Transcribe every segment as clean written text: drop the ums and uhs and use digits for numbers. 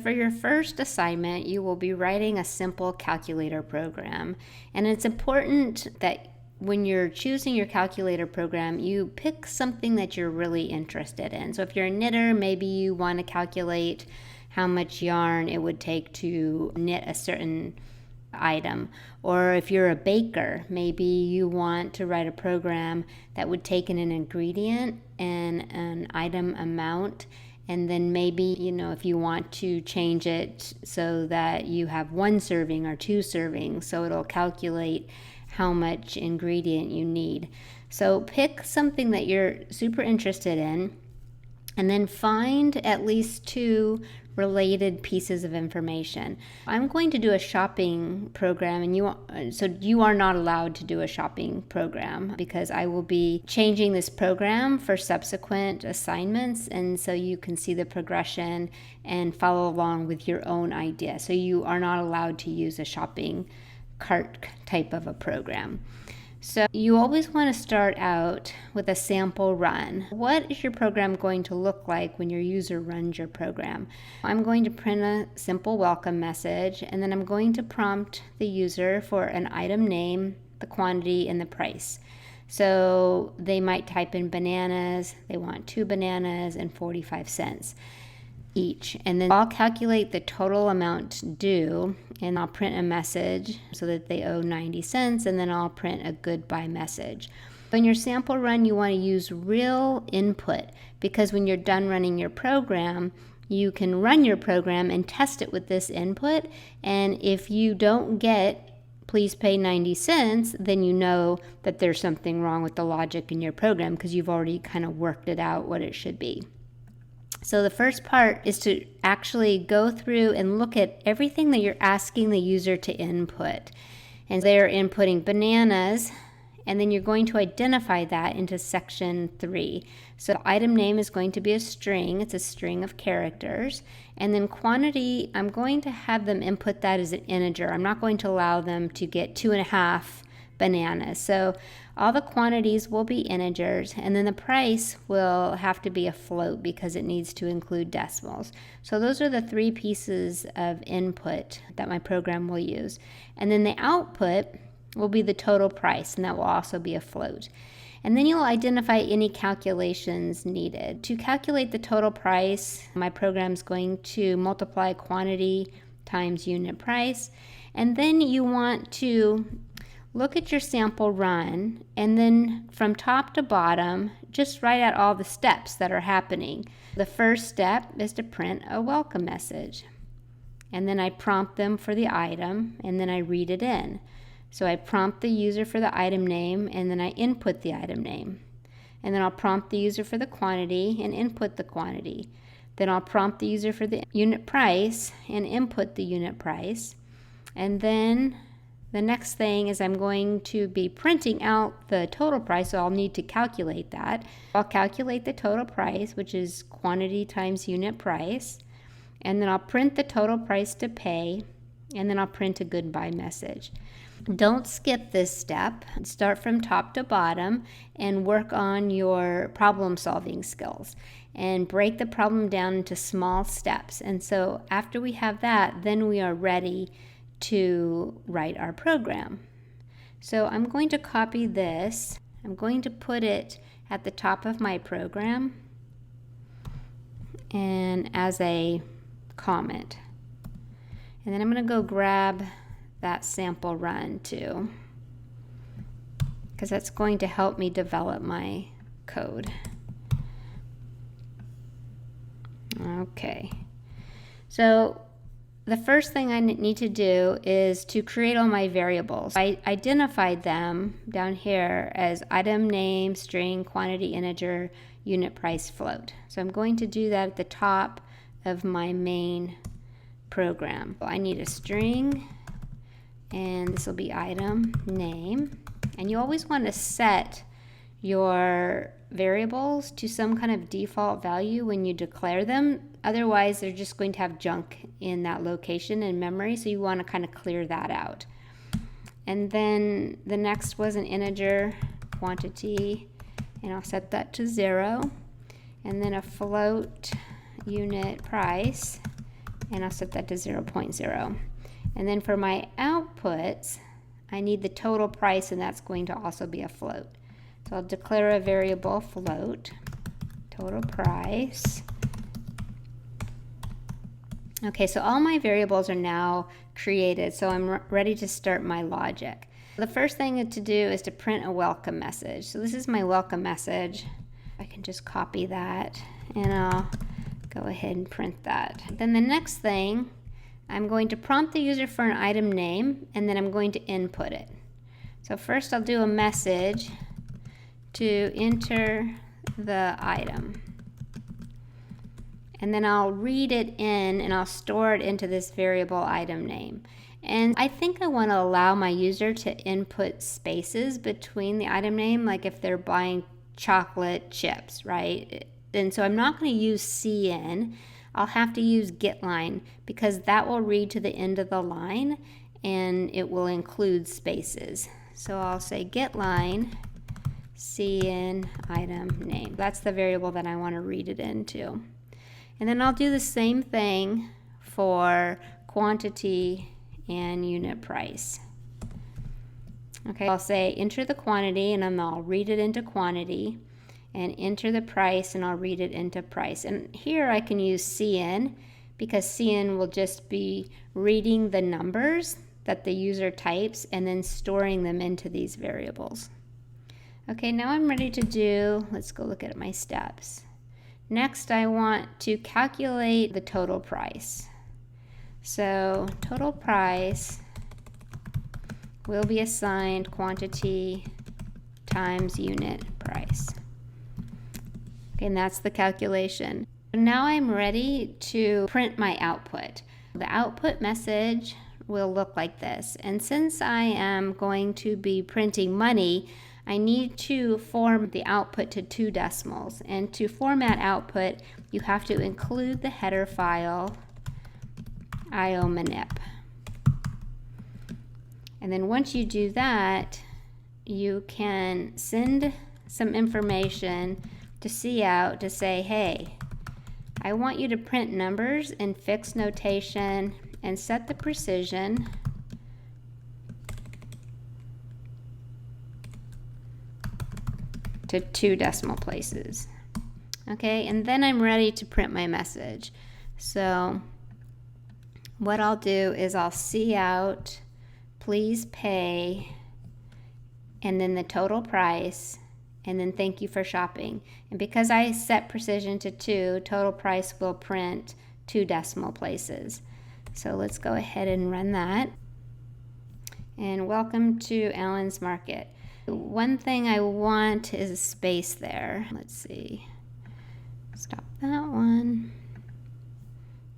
For your first assignment, you will be writing a simple calculator program. And it's important that when you're choosing your calculator program, you pick something that you're really interested in. So if you're a knitter, maybe you want to calculate how much yarn it would take to knit a certain item. Or if you're a baker, maybe you want to write a program that would take in an ingredient and an item amount, and then maybe, if you want to change it so that you have 1 serving or 2 servings, so it'll calculate how much ingredient you need. So pick something that you're super interested in, and then find at least 2 related pieces of information. I'm going to do a shopping program, and you are not allowed to do a shopping program because I will be changing this program for subsequent assignments, and so you can see the progression and follow along with your own idea. So you are not allowed to use a shopping cart type of a program. So you always want to start out with a sample run. What is your program going to look like when your user runs your program? I'm going to print a simple welcome message, and then I'm going to prompt the user for an item name, the quantity, and the price. So they might type in bananas, they want 2 bananas and 45 cents each. And then I'll calculate the total amount due, and I'll print a message so that they owe 90 cents, and then I'll print a goodbye message. In your sample run, you want to use real input, because when you're done running your program, you can run your program and test it with this input, and if you don't get please pay 90 cents, then you know that there's something wrong with the logic in your program because you've already kind of worked it out what it should be. So the first part is to actually go through and look at everything that you're asking the user to input. And they're inputting bananas, and then you're going to identify that into section 3. So the item name is going to be a string. It's a string of characters. And then quantity, I'm going to have them input that as an integer. I'm not going to allow them to get 2.5 bananas. So all the quantities will be integers, and then the price will have to be a float because it needs to include decimals. So those are the 3 pieces of input that my program will use. And then the output will be the total price, and that will also be a float. And then you'll identify any calculations needed. To calculate the total price, my program is going to multiply quantity times unit price, and then you want to look at your sample run, and then from top to bottom, just write out all the steps that are happening. The first step is to print a welcome message. And then I prompt them for the item, and then I read it in. So I prompt the user for the item name, and then I input the item name. And then I'll prompt the user for the quantity and input the quantity. Then I'll prompt the user for the unit price and input the unit price. And then the next thing is I'm going to be printing out the total price, so I'll need to calculate that. I'll calculate the total price, which is quantity times unit price, and then I'll print the total price to pay, and then I'll print a goodbye message. Don't skip this step. Start from top to bottom and work on your problem solving skills and break the problem down into small steps. And so after we have that, then we are ready to write our program. So I'm going to copy this. I'm going to put it at the top of my program and as a comment. And then I'm going to go grab that sample run too, because that's going to help me develop my code. Okay. So the first thing I need to do is to create all my variables. I identified them down here as item name, string, quantity, integer, unit price, float. So I'm going to do that at the top of my main program. I need a string, and this will be item name. And you always want to set your variables to some kind of default value when you declare them. Otherwise, they're just going to have junk in that location in memory, so you want to kind of clear that out. And then the next was an integer quantity, and I'll set that to 0. And then a float unit price, and I'll set that to 0.0. And then for my outputs, I need the total price, and that's going to also be a float. So I'll declare a variable float, total price. Okay, so all my variables are now created, so I'm ready to start my logic. The first thing to do is to print a welcome message. So this is my welcome message. I can just copy that, and I'll go ahead and print that. Then the next thing, I'm going to prompt the user for an item name, and then I'm going to input it. So first I'll do a message to enter the item. And then I'll read it in, and I'll store it into this variable item name. And I think I want to allow my user to input spaces between the item name, like if they're buying chocolate chips, right? And so I'm not going to use CN. I'll have to use getLine, because that will read to the end of the line and it will include spaces. So I'll say getLine CN item name. That's the variable that I want to read it into. And then I'll do the same thing for quantity and unit price. Okay, I'll say enter the quantity, and then I'll read it into quantity, and enter the price, and I'll read it into price. And here I can use CN, because CN will just be reading the numbers that the user types and then storing them into these variables. Okay, now I'm ready to do, let's go look at my steps. Next, I want to calculate the total price. So total price will be assigned quantity times unit price. Okay, and that's the calculation. Now I'm ready to print my output. The output message will look like this. And since I am going to be printing money, I need to form the output to 2 decimals. And to format output, you have to include the header file iomanip. And then once you do that, you can send some information to Cout to say, hey, I want you to print numbers in fixed notation and set the precision to 2 decimal places. Okay, and then I'm ready to print my message. So what I'll do is I'll Cout, please pay, and then the total price, and then thank you for shopping. And because I set precision to 2, total price will print 2 decimal places. So let's go ahead and run that. And welcome to Allen's Market. One thing I want is a space there. Let's see. Stop that one.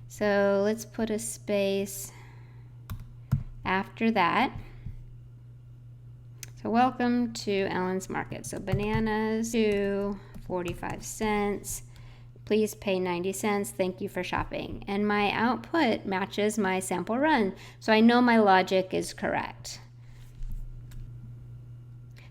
So let's put a space after that. So welcome to Allen's Market. So bananas to 45 cents. Please pay 90 cents. Thank you for shopping. And my output matches my sample run. So I know my logic is correct.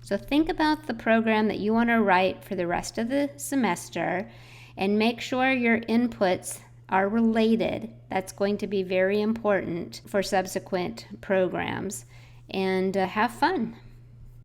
So think about the program that you want to write for the rest of the semester and make sure your inputs are related. That's going to be very important for subsequent programs. And have fun.